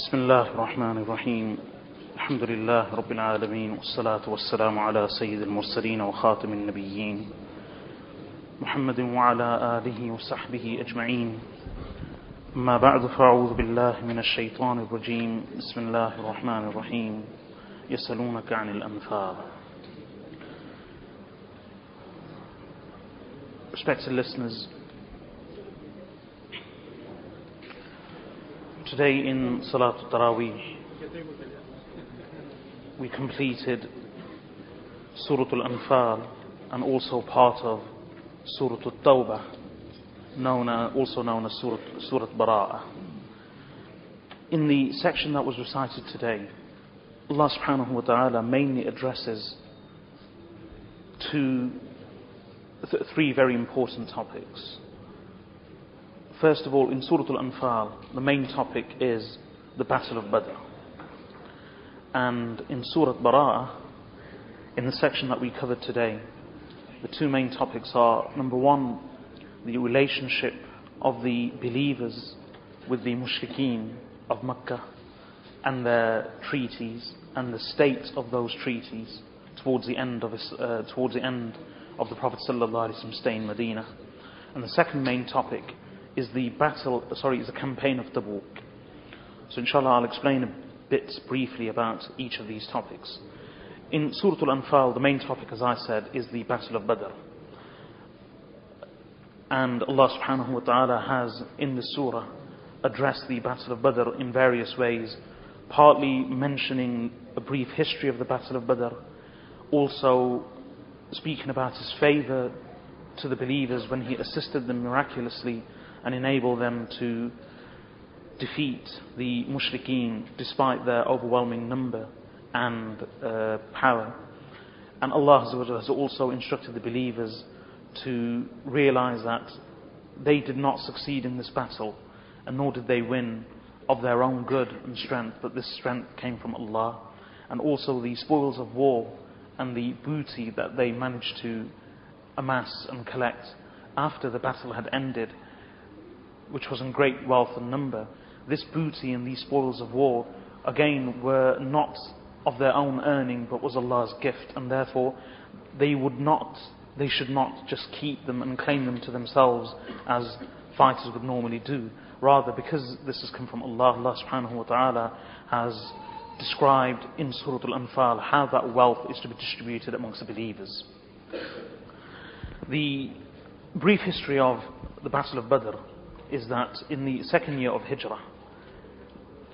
بسم الله الرحمن الرحيم الحمد لله رب العالمين والصلاة والسلام على سيد المرسلين وخاتم النبيين محمد وعلى آله وصحبه أجمعين أما بعد فأعوذ بالله من الشيطان الرجيم بسم الله الرحمن الرحيم يسألونك عن الأنفال. Respected listeners, today in Salatul Taraweeh we completed Surah Al-Anfal and also part of Surah Al-Tawbah, also known as Surah Bara'ah. In the section that was recited today, Allah subhanahu wa ta'ala mainly addresses three very important topics. First of all, in Surah Al-Anfal, the main topic is the Battle of Badr. And in Surah Bara'ah, in the section that we covered today, the two main topics are, number one, the relationship of the believers with the mushrikeen of Makkah and their treaties and the state of those treaties towards the end of the Prophet ﷺ stay in Medina. And the second main topic is the campaign of Tabuk. So inshallah I'll explain a bit briefly about each of these topics. In Surah Al-Anfal, the main topic, as I said, is the Battle of Badr. And Allah subhanahu wa ta'ala has in the surah addressed the Battle of Badr in various ways, partly mentioning a brief history of the Battle of Badr, also speaking about His favour to the believers when He assisted them miraculously and enabled them to defeat the mushrikeen despite their overwhelming number and power. And Allah has also instructed the believers to realize that they did not succeed in this battle, and nor did they win of their own good and strength, but this strength came from Allah. And also the spoils of war and the booty that they managed to amass and collect after the battle had ended, which was in great wealth and number, this booty and these spoils of war again were not of their own earning but was Allah's gift, and therefore they should not just keep them and claim them to themselves as fighters would normally do. Rather, because this has come from Allah, Allah subhanahu wa ta'ala has described in Surah Al-Anfal how that wealth is to be distributed amongst the believers. The brief history of the Battle of Badr is that in the second year of Hijrah,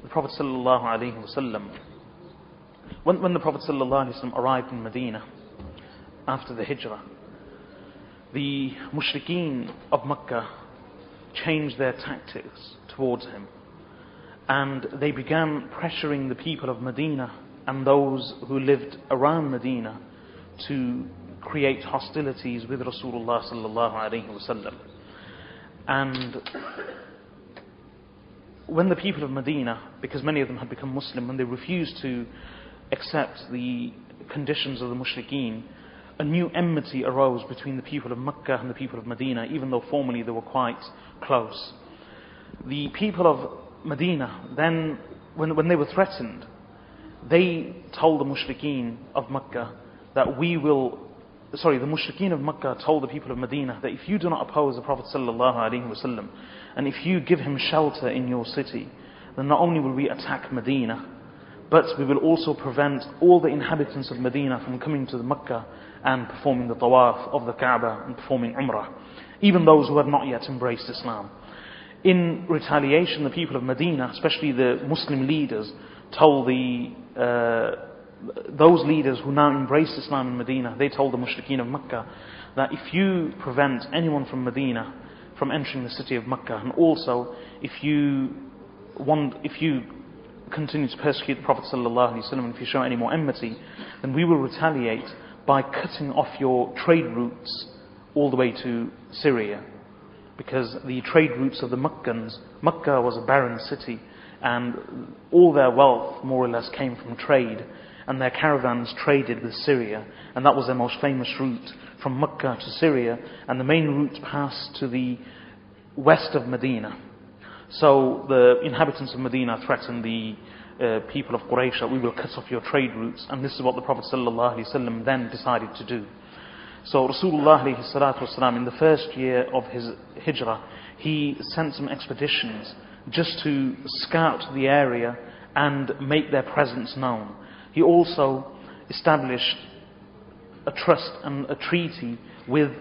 the Prophet sallallahu alaihi wasallam, when the Prophet sallallahu alaihi wasallam arrived in Medina after the Hijrah, the mushrikeen of Makkah changed their tactics towards him, and they began pressuring the people of Medina and those who lived around Medina to create hostilities with Rasulullah sallallahu alaihi wasallam. And when the people of Medina, because many of them had become Muslim, when they refused to accept the conditions of the mushrikeen, a new enmity arose between the people of Makkah and the people of Medina, even though formerly they were quite close. The people of Medina then, when they were threatened, they told the mushrikeen of Makkah that the mushrikeen of Makkah told the people of Medina that if you do not oppose the Prophet sallallahu alaihi wasallam, and if you give him shelter in your city, then not only will we attack Medina, but we will also prevent all the inhabitants of Medina from coming to the Makkah and performing the tawaf of the Kaaba and performing Umrah, even those who had not yet embraced Islam. In retaliation, the people of Medina, especially the Muslim leaders, told those leaders who now embraced Islam in Medina, they told the mushrikeen of Makkah that if you prevent anyone from Medina from entering the city of Makkah, and also if you continue to persecute the Prophet sallallahu alaihi wasallam, and if you show any more enmity, then we will retaliate by cutting off your trade routes all the way to Syria. Because the trade routes of the Makkans, Makkah was a barren city, and all their wealth more or less came from trade, and their caravans traded with Syria, and that was their most famous route from Makkah to Syria, and the main route passed to the west of Medina. So the inhabitants of Medina threatened the people of Quraysh that we will cut off your trade routes, and this is what the Prophet ﷺ then decided to do. So Rasulullah ﷺ, in the first year of his hijrah, he sent some expeditions just to scout the area and make their presence known. He also established a trust and a treaty with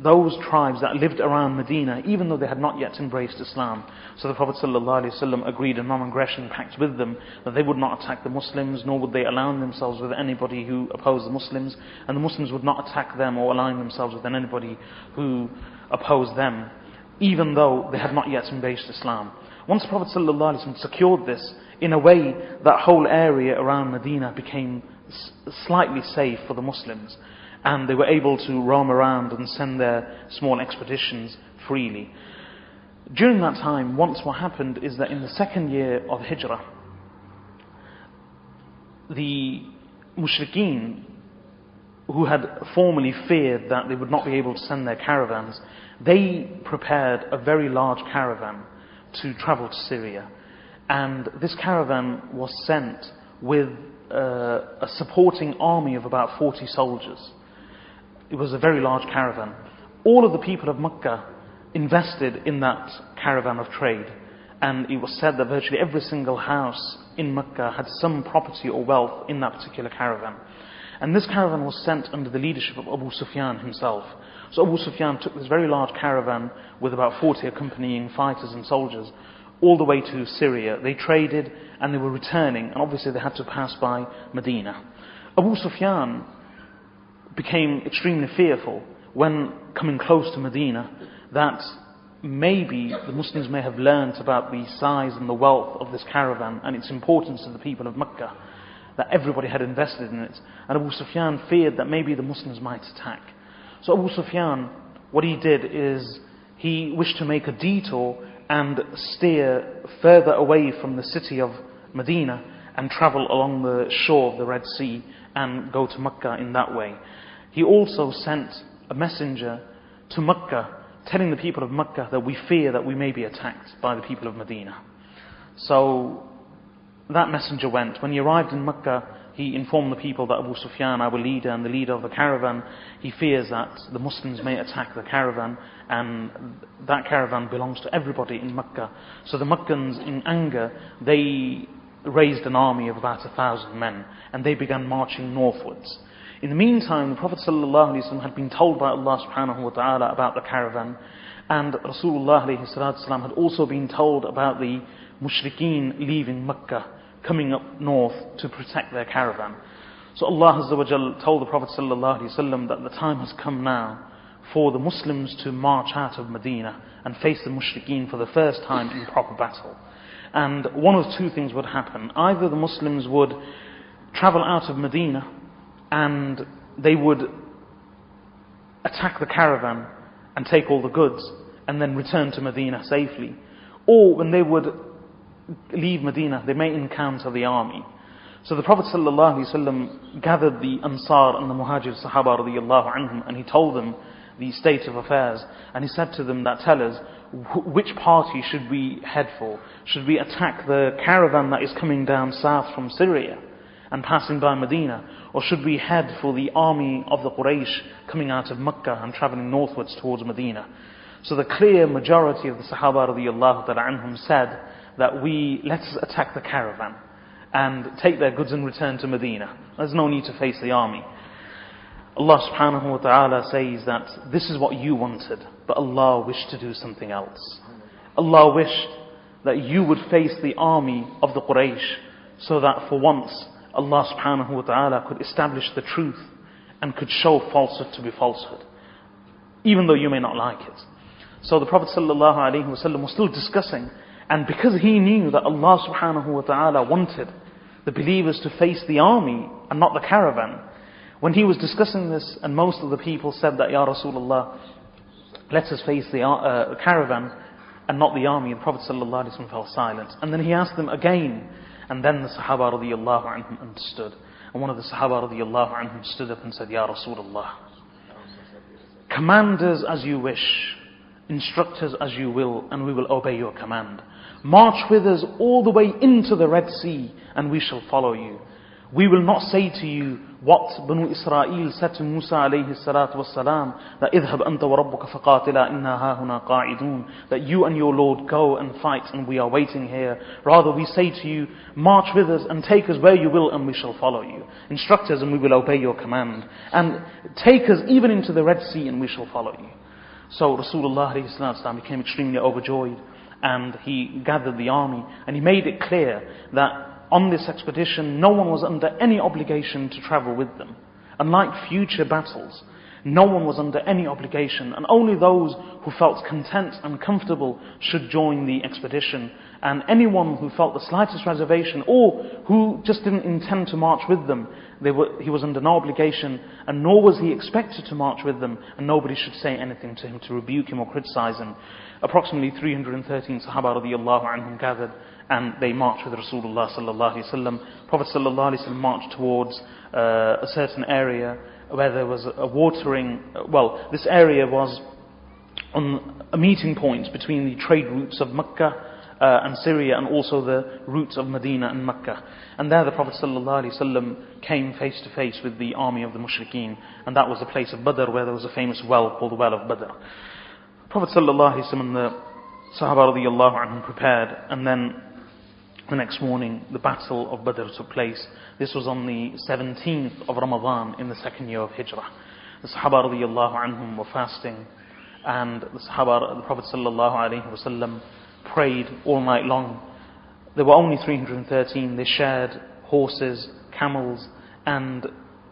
those tribes that lived around Medina, even though they had not yet embraced Islam. So the Prophet ﷺ agreed a non-aggression pact with them, that they would not attack the Muslims, nor would they align themselves with anybody who opposed the Muslims, and the Muslims would not attack them or align themselves with anybody who opposed them, even though they had not yet embraced Islam. Once the Prophet ﷺ secured this, in a way, that whole area around Medina became slightly safe for the Muslims, and they were able to roam around and send their small expeditions freely. During that time, once what happened is that in the second year of Hijrah, the mushrikeen, who had formerly feared that they would not be able to send their caravans, they prepared a very large caravan to travel to Syria. And this caravan was sent with a supporting army of about 40 soldiers. It was a very large caravan. All of the people of Mecca invested in that caravan of trade, and it was said that virtually every single house in Mecca had some property or wealth in that particular caravan. And this caravan was sent under the leadership of Abu Sufyan himself. So Abu Sufyan took this very large caravan with about 40 accompanying fighters and soldiers all the way to Syria. They traded and they were returning, and obviously they had to pass by Medina. Abu Sufyan became extremely fearful when coming close to Medina that maybe the Muslims may have learnt about the size and the wealth of this caravan and its importance to the people of Mecca, that everybody had invested in it, and Abu Sufyan feared that maybe the Muslims might attack. So Abu Sufyan, what he did is he wished to make a detour and steer further away from the city of Medina and travel along the shore of the Red Sea and go to Mecca in that way. He also sent a messenger to Mecca telling the people of Mecca that we fear that we may be attacked by the people of Medina. So that messenger went. When he arrived in Mecca, he informed the people that Abu Sufyan, our leader and the leader of the caravan, he fears that the Muslims may attack the caravan, and that caravan belongs to everybody in Mecca. So the Meccans, in anger, they raised an army of about 1,000 men, and they began marching northwards. In the meantime, the Prophet ﷺ had been told by Allah subhanahu wa ta'ala about the caravan, and Rasulullah ﷺ had also been told about the mushrikeen leaving Mecca, coming up north to protect their caravan. So Allah Azza wa Jal told the Prophet ﷺ that the time has come now for the Muslims to march out of Medina and face the mushrikeen for the first time in proper battle. And one of two things would happen. Either the Muslims would travel out of Medina and they would attack the caravan and take all the goods and then return to Medina safely. Or when they would leave Medina, they may encounter the army. So the Prophet ﷺ gathered the Ansar and the Muhajir Sahaba radiyallahu anhum, and he told them the state of affairs, and he said to them that, tell us, which party should we head for? Should we attack the caravan that is coming down south from Syria and passing by Medina, or should we head for the army of the Quraysh coming out of Mecca and travelling northwards towards Medina? So the clear majority of the Sahaba radiyallahu ta'ala anhum said that let's attack the caravan and take their goods and return to Medina. There's no need to face the army. Allah subhanahu wa ta'ala says that this is what you wanted, but Allah wished to do something else. Allah wished that you would face the army of the Quraysh, so that for once Allah subhanahu wa ta'ala could establish the truth and could show falsehood to be falsehood, even though you may not like it. So the Prophet sallallahu alaihi wasallam was still discussing, and because he knew that Allah subhanahu wa ta'ala wanted the believers to face the army and not the caravan, when he was discussing this and most of the people said that, Ya Rasulullah, let us face the caravan and not the army, the Prophet sallallahu alaihi wasallam fell silent. And then he asked them again, and then the Sahaba radiyallahu anhum understood. And one of the Sahaba radiyallahu anhum stood up and said, Ya Rasulullah, command us as you wish, instruct us as you will, and we will obey your command. March with us all the way into the Red Sea, and we shall follow you. We will not say to you what Banu Israel said to Musa alayhi salatu wassalam, that اذهب أنت وربك فقاتلا إنا هاهنا قاعدون, that you and your Lord go and fight and we are waiting here. Rather we say to you, march with us and take us where you will and we shall follow you. Instruct us and we will obey your command. And take us even into the Red Sea and we shall follow you. So Rasulullah alayhi salatu wassalam became extremely overjoyed, and he gathered the army and he made it clear that on this expedition, no one was under any obligation to travel with them. Unlike future battles, no one was under any obligation, and only those who felt content and comfortable should join the expedition. And anyone who felt the slightest reservation or who just didn't intend to march with them, he was under no obligation, and nor was he expected to march with them, and nobody should say anything to him to rebuke him or criticize him. Approximately 313 Sahaba radiyallahu anhum gathered, and they marched with Rasulullah sallallahu alaihi wasallam. Prophet sallallahu alaihi wasallam marched towards a certain area where there was a watering. Well, this area was on a meeting point between the trade routes of Mecca and Syria, and also the routes of Medina and Mecca. And there the Prophet sallallahu alaihi wasallam came face to face with the army of the mushrikeen, and that was the place of Badr, where there was a famous well called the Well of Badr. Prophet sallallahu alaihi wasallam and the Sahaba radiyallahu anhum prepared, and then the next morning the battle of Badr took place. This was on the 17th of Ramadan in the second year of Hijrah. The Sahaba radiyallahu anhum were fasting, and the Prophet sallallahu alaihi wasallam prayed all night long. There were only 313. They shared horses, camels, and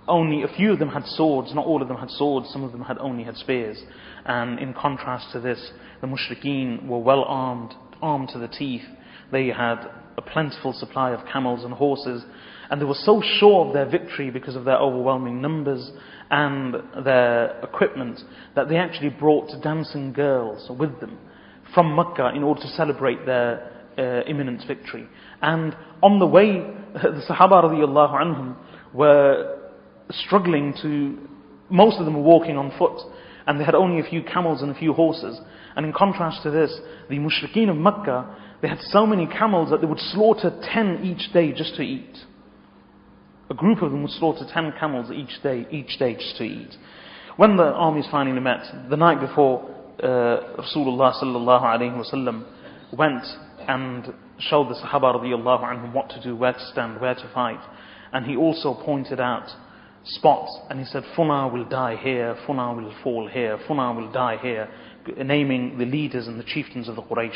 only a few of them had swords. Not all of them had swords. Some of them only had spears. And in contrast to this, the mushrikeen were well armed to the teeth. They had a plentiful supply of camels and horses, and they were so sure of their victory because of their overwhelming numbers and their equipment that they actually brought dancing girls with them from Mecca in order to celebrate their imminent victory. And on the way, the Sahaba radiyallahu anhum were struggling most of them were walking on foot, and they had only a few camels and a few horses. And in contrast to this, the mushrikeen of Mecca, they had so many camels that they would slaughter 10 each day just to eat. A group of them would slaughter 10 camels each day just to eat. When the armies finally met, the night before, Rasulullah sallallahu alaihi wasallam went and showed the Sahaba radiyallahu anhum what to do, where to stand, where to fight. And he also pointed out spots, and he said, Funa will die here, Funa will fall here, Funa will die here, naming the leaders and the chieftains of the Quraysh.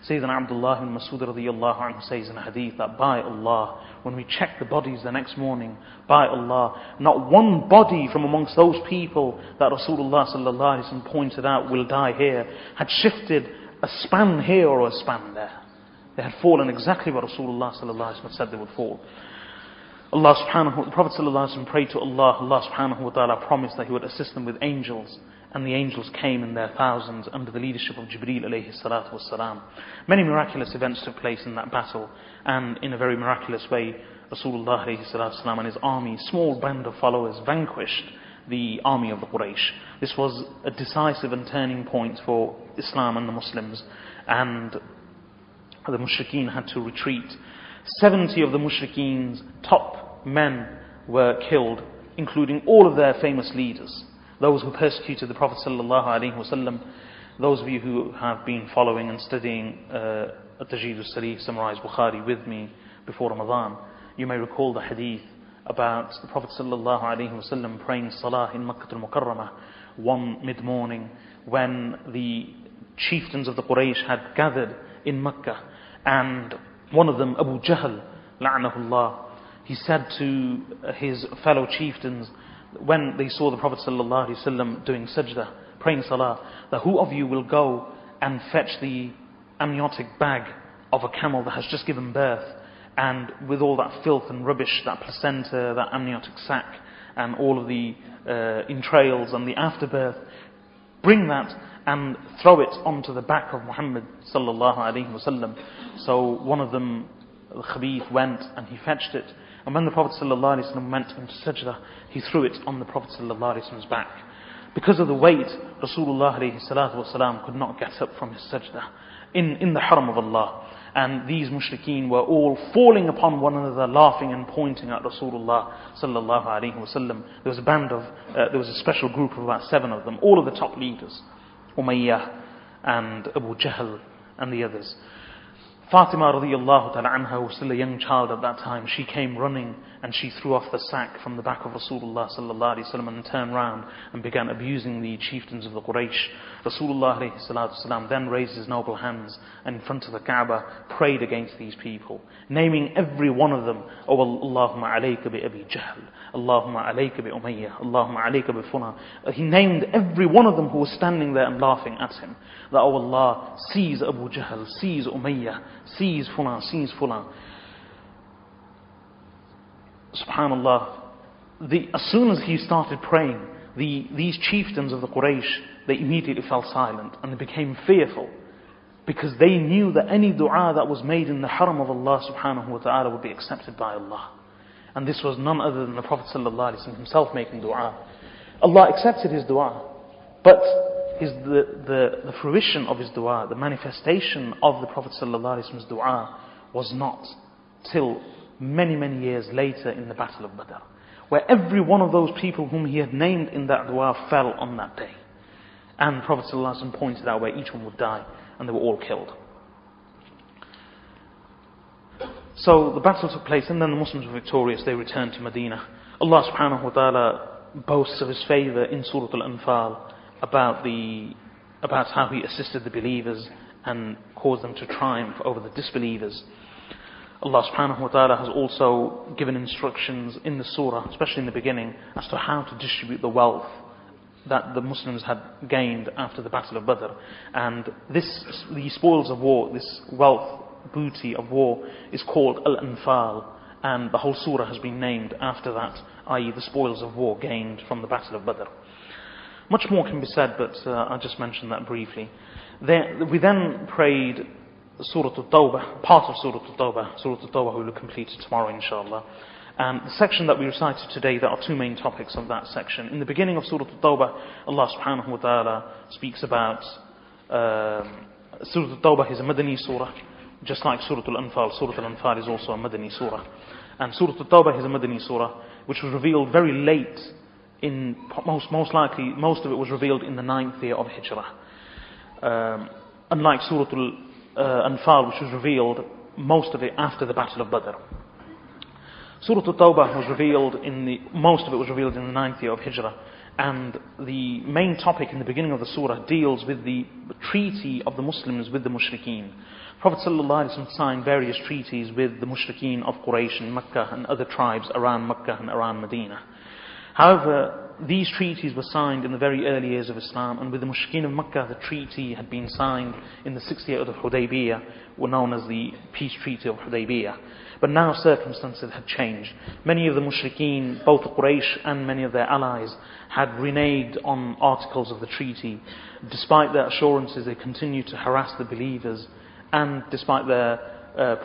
Sayyidina Abdullah ibn Mas'ud radiyallahu anhu says in a hadith that by Allah, when we checked the bodies the next morning, by Allah, not one body from amongst those people that Rasulullah sallallahu alaihi wasallam pointed out will die here had shifted a span here or a span there. They had fallen exactly where Rasulullah sallallahu alaihi wasallam said they would fall. The Prophet ﷺ prayed to Allah. Allah subhanahu wa ta'ala promised that He would assist them with angels, and the angels came in their thousands under the leadership of Jibreel alayhi salatu wassalam. Many miraculous events took place in that battle, and in a very miraculous way, Rasulullah alayhi salatu wassalam and his army, small band of followers, vanquished the army of the Quraysh. This was a decisive and turning point for Islam and the Muslims, and the mushrikeen had to retreat. 70 of the mushrikeen's top men were killed, including all of their famous leaders, those who persecuted the Prophet sallallahu alaihi wasallam. Those of you who have been following and studying At-Tajheed al-Sarih, summarized Bukhari with me before Ramadan, you may recall the hadith about the Prophet sallallahu alaihi wasallam praying Salah in Makkah al-Mukarramah one mid-morning when the chieftains of the Quraysh had gathered in Makkah, and one of them, Abu Jahl, la'anahullah, he said to his fellow chieftains when they saw the Prophet ﷺ doing sajda, praying salah, that who of you will go and fetch the amniotic bag of a camel that has just given birth, and with all that filth and rubbish, that placenta, that amniotic sac, and all of the entrails and the afterbirth, bring that and throw it onto the back of Muhammad sallallahu alaihi wasallam. So one of them, the Khabith, went and he fetched it. And when the Prophet sallallahu alaihi wasallam went into sajda, he threw it on the Prophet sallallahu alaihi wasallam's back. Because of the weight, Rasulullah alayhi salatu wasalam could not get up from his sajda in the haram of Allah. And these mushrikeen were all falling upon one another, laughing and pointing at Rasulullah sallallahu alaihi wasallam. There was a there was a special group of about 7 of them, all of the top leaders, Umayyah and Abu Jahl and the others. Fatima radiyallahu ta'ala anha was still a young child at that time. She came running and she threw off the sack from the back of Rasulullah sallallahu alaihi wasallam and turned round and began abusing the chieftains of the Quraysh. Rasulullah alayhi salatu wasallam then raised his noble hands and in front of the Kaaba prayed against these people, naming every one of them, Oh Allahumma alayka bi Abi Jahl, Allahumma alayka bi Umayyah, Allahumma alayka bi Funa. He named every one of them who was standing there and laughing at him. That, oh Allah, seize Abu Jahl, seize Umayyah, seize Fulan, seize Fulan. Subhanallah. As soon as he started praying, these chieftains of the Quraysh, they immediately fell silent and they became fearful, because they knew that any dua that was made in the haram of Allah subhanahu wa ta'ala would be accepted by Allah. And this was none other than the Prophet sallallahu alaihi wasallam himself making dua. Allah accepted his dua, but the fruition of his dua, the manifestation of the Prophet sallallahu alaihi wasallam's dua was not till many, many years later in the Battle of Badr, where every one of those people whom he had named in that dua fell on that day. And the Prophet ﷺ pointed out where each one would die, and they were all killed. So the battle took place, and then the Muslims were victorious. They returned to Medina. Allah subhanahu wa ta'ala boasts of his favour in Surah Al-Anfal about how he assisted the believers and caused them to triumph over the disbelievers. Allah subhanahu wa ta'ala has also given instructions in the surah, especially in the beginning, as to how to distribute the wealth that the Muslims had gained after the Battle of Badr. And the spoils of war, this wealth, booty of war, is called Al-Anfal, and the whole surah has been named after that, i.e. the spoils of war gained from the Battle of Badr. Much more can be said, but I'll just mention that briefly. We then prayed Surah Al-Tawbah, part of Surah Al-Tawbah. Surah Al-Tawbah we will complete tomorrow, inshallah. And the section that we recited today, there are 2 main topics of that section. In the beginning of Surah Al-Tawbah, Allah subhanahu wa ta'ala speaks about Surah Al-Tawbah is a Madani surah, just like Surah Al-Anfal. Surah Al-Anfal is also a Madani surah. And Surah Al-Tawbah is a Madani surah, which was revealed very late, most likely, most of it was revealed in the 9th year of Hijrah. Unlike Surah Al-Anfal, which was revealed, most of it after the Battle of Badr. Surah Al-Tawbah was revealed most of it was revealed in the 9th year of Hijrah, and the main topic in the beginning of the surah deals with the treaty of the Muslims with the mushrikeen. Prophet ﷺ signed various treaties with the mushrikeen of Quraysh and Mecca and other tribes around Mecca and around Medina. However, these treaties were signed in the very early years of Islam, and with the mushrikeen of Mecca, the treaty had been signed in the 6th year of Hudaybiyah, known as the Peace Treaty of Hudaybiyah. But now circumstances had changed. Many of the mushrikeen, both the Quraysh and many of their allies, had reneged on articles of the treaty. Despite their assurances, they continued to harass the believers, and despite their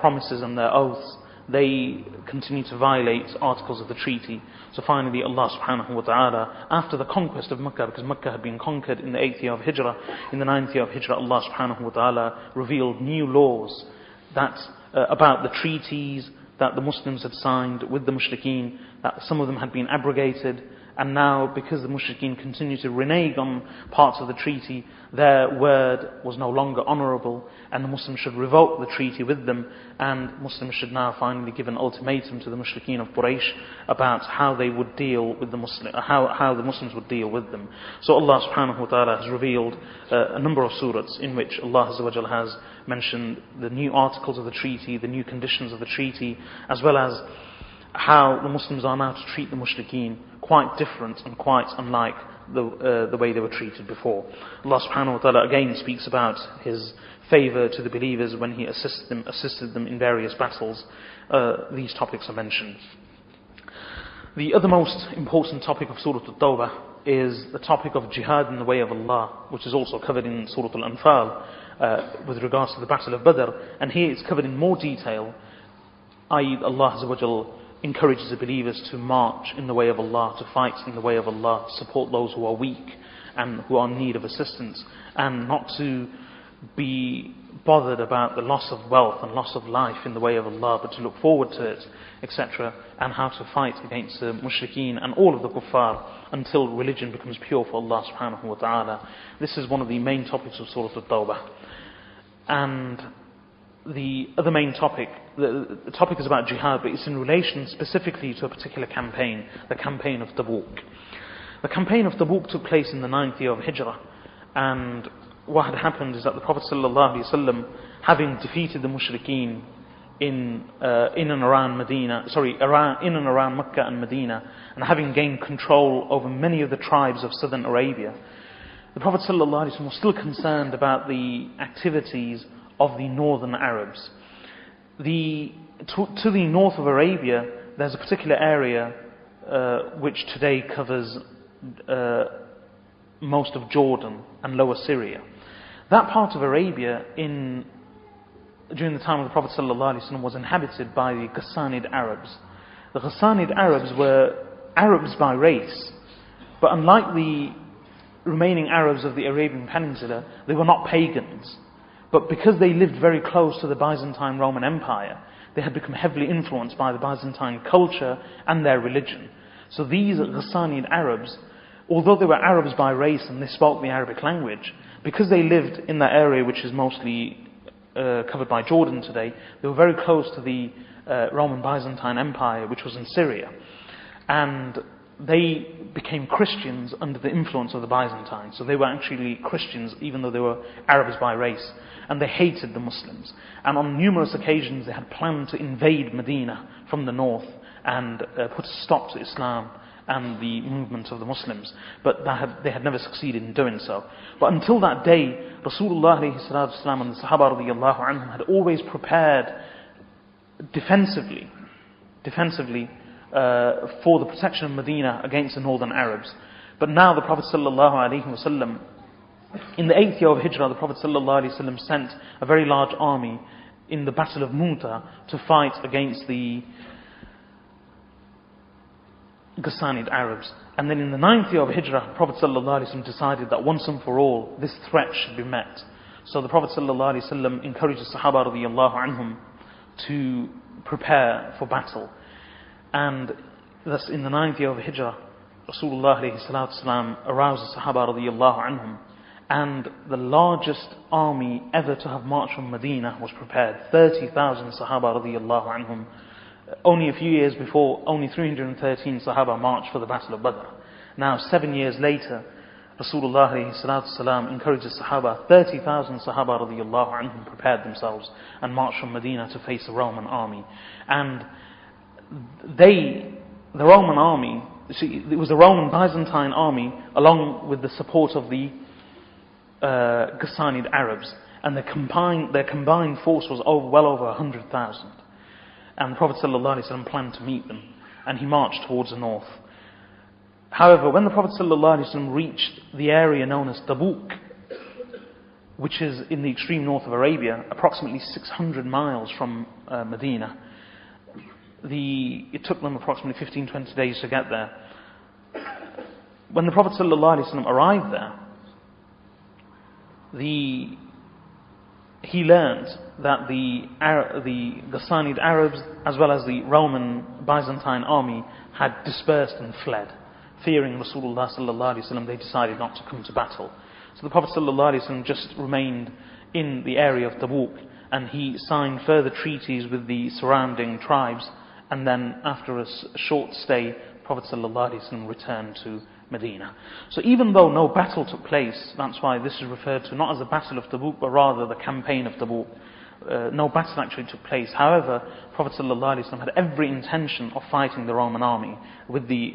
promises and their oaths, they continued to violate articles of the treaty. So finally Allah subhanahu wa ta'ala, after the conquest of Mecca, because Mecca had been conquered in the 8th year of Hijrah, in the 9th year of Hijrah, Allah subhanahu wa ta'ala revealed new laws that about the treaties that the Muslims had signed with the mushrikeen, that some of them had been abrogated, and now because the mushrikeen continued to renege on parts of the treaty, their word was no longer honourable, and the Muslims should revoke the treaty with them, and Muslims should now finally give an ultimatum to the mushrikeen of Quraysh about how they would deal with how the Muslims would deal with them. So Allah subhanahu wa ta'ala has revealed a number of surahs in which Allah Azza wa Jal has mentioned the new articles of the treaty, the new conditions of the treaty, as well as how the Muslims are now to treat the mushrikeen, quite different and quite unlike the way they were treated before. Allah subhanahu wa ta'ala again speaks about His favour to the believers when He assisted them in various battles. These topics are mentioned. The other most important topic of Surah Al-Tawbah is the topic of jihad in the way of Allah, which is also covered in Surah Al-Anfal with regards to the Battle of Badr, and here it's covered in more detail, i.e. Allah Azza wa Jal encourages the believers to march in the way of Allah, to fight in the way of Allah, support those who are weak and who are in need of assistance, and not to be bothered about the loss of wealth and loss of life in the way of Allah, but to look forward to it, etc., and how to fight against the mushrikeen and all of the kuffar until religion becomes pure for Allah subhanahu wa ta'ala. This is one of the main topics of Surah At-Tawbah. And the other main topic, the topic is about jihad, but it's in relation specifically to a particular campaign, the campaign of Tabuk. The campaign of Tabuk took place in the 9th year of Hijrah, and what had happened is that the Prophet ﷺ, having defeated the mushrikeen in and around Makkah and Medina, and having gained control over many of the tribes of southern Arabia, the Prophet ﷺ was still concerned about the activities of the northern Arabs. To the north of Arabia, there's a particular area which today covers most of Jordan and Lower Syria. That part of Arabia during the time of the Prophet ﷺ was inhabited by the Ghassanid Arabs. The Ghassanid Arabs were Arabs by race, but unlike the remaining Arabs of the Arabian Peninsula, they were not pagans. But because they lived very close to the Byzantine Roman Empire, they had become heavily influenced by the Byzantine culture and their religion. So these Ghassanid Arabs, although they were Arabs by race and they spoke the Arabic language, because they lived in that area which is mostly covered by Jordan today, they were very close to the Roman Byzantine Empire, which was in Syria. And they became Christians under the influence of the Byzantines. So they were actually Christians even though they were Arabs by race. And they hated the Muslims. And on numerous occasions they had planned to invade Medina from the north and put a stop to Islam and the movement of the Muslims. But they had never succeeded in doing so. But until that day, Rasulullah ﷺ and the Sahaba radiyallahu anhum had always prepared defensively for the protection of Medina against the northern Arabs. But now the Prophet ﷺ, in the 8th year of Hijrah, the Prophet ﷺ sent a very large army in the Battle of Mu'tah to fight against the Ghassanid Arabs. And then in the 9th year of Hijrah, the Prophet ﷺ decided that once and for all, this threat should be met. So the Prophet ﷺ encouraged the Sahaba radiyallahu anhum to prepare for battle. And thus in the 9th year of Hijrah, Rasulullah ﷺ aroused the Sahaba radiyallahu anhum, and the largest army ever to have marched from Medina was prepared. 30,000 Sahaba radiyallahu anhum. Only a few years before, only 313 Sahaba marched for the Battle of Badr. Now 7 years later, Rasulullah ﷺ encouraged the Sahaba, 30,000 Sahaba radiyallahu anhum prepared themselves and marched from Medina to face the Roman army. And the Roman army, it was the Roman Byzantine army along with the support of the Ghassanid Arabs, and their combined force was well over 100,000. And the Prophet ﷺ planned to meet them, and he marched towards the north. However, when the Prophet ﷺ reached the area known as Tabuk, which is in the extreme north of Arabia, approximately 600 miles from Medina, it took them approximately 15-20 days to get there. When the Prophet ﷺ arrived there, he learned that the Ghassanid Arabs as well as the Roman Byzantine army had dispersed and fled. Fearing Rasulullah ﷺ, they decided not to come to battle. So the Prophet ﷺ just remained in the area of Tabuk, and he signed further treaties with the surrounding tribes, and then after a short stay, the Prophet ﷺ returned to Medina. So even though no battle took place, that's why this is referred to not as the Battle of Tabuk, but rather the campaign of Tabuk. No battle actually took place. However, Prophet ﷺ had every intention of fighting the Roman army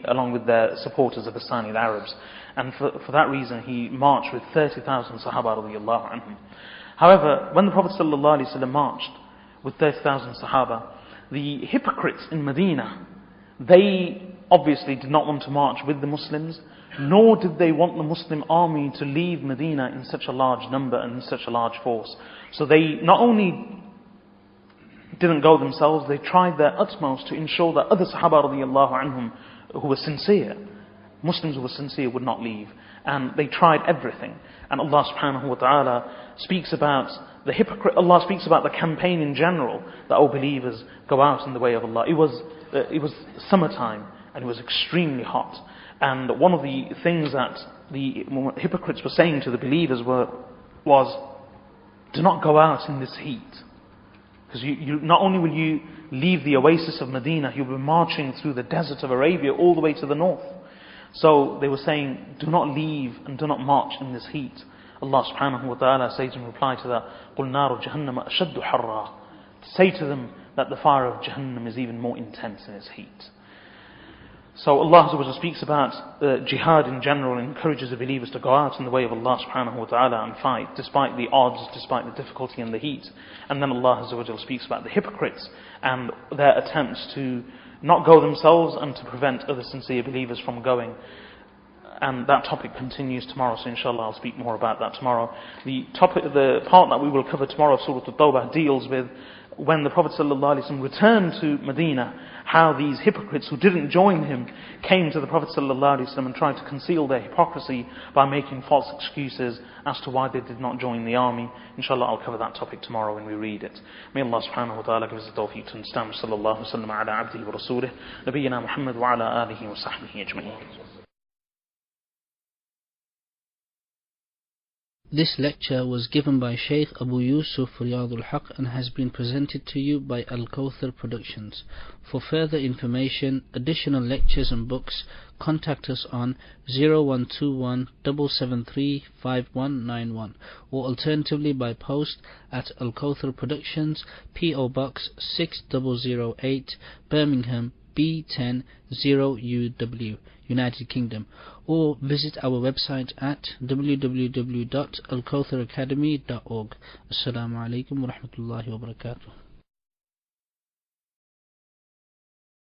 along with their supporters of the Ghassanid Arabs. And for that reason, he marched with 30,000 Sahaba radiyallahu anhum. However, when the Prophet ﷺ marched with 30,000 Sahaba, the hypocrites in Medina, they obviously did not want to march with the Muslims, nor did they want the Muslim army to leave Medina in such a large number and in such a large force. So they not only didn't go themselves, they tried their utmost to ensure that other Sahaba radiyallahu anhum who were sincere Muslims who were sincere would not leave. And they tried everything. And Allah subhanahu wa ta'ala speaks about the hypocrite. Allah speaks about the campaign in general, that all believers go out in the way of Allah. It was summertime and it was extremely hot. And one of the things that the hypocrites were saying to the believers was, do not go out in this heat. Because you not only will you leave the oasis of Medina, you'll be marching through the desert of Arabia all the way to the north. So they were saying, do not leave and do not march in this heat. Allah subhanahu wa ta'ala says in reply to that, قُلْ نَارُ جَهَنَّمَ أَشَدُّ حَرًّا. Say to them that the fire of Jahannam is even more intense in its heat. So Allah speaks about jihad in general and encourages the believers to go out in the way of Allah subhanahu wa ta'ala and fight, despite the odds, despite the difficulty and the heat. And then Allah speaks about the hypocrites and their attempts to not go themselves and to prevent other sincere believers from going. And that topic continues tomorrow, so inshallah I'll speak more about that tomorrow. The part that we will cover tomorrow of Surah At-Tawbah deals with when the Prophet ﷺ returned to Medina, how these hypocrites who didn't join him came to the Prophet ﷺ and tried to conceal their hypocrisy by making false excuses as to why they did not join the army. Inshallah I'll cover that topic tomorrow when we read it. May Allah subhanahu wa ta'ala give us the tawfiq to understand. Sallallahu wa sallam ala abdihi wa rasulih, nabiyyina Muhammad wa ala alihi wa sahbihi ajma'in. This lecture was given by Shaykh Abu Yusuf Riyadh al-Haq and has been presented to you by Al-Kawthar Productions. For further information, additional lectures and books, contact us on 0121 773 5191 or alternatively by post at Al-Kawthar Productions, P.O. Box 6008, Birmingham, B10 0UW, United Kingdom, or visit our website at www.alkawtharacademy.org. Assalamu alaikum wa rahmatullahi wa barakatuh.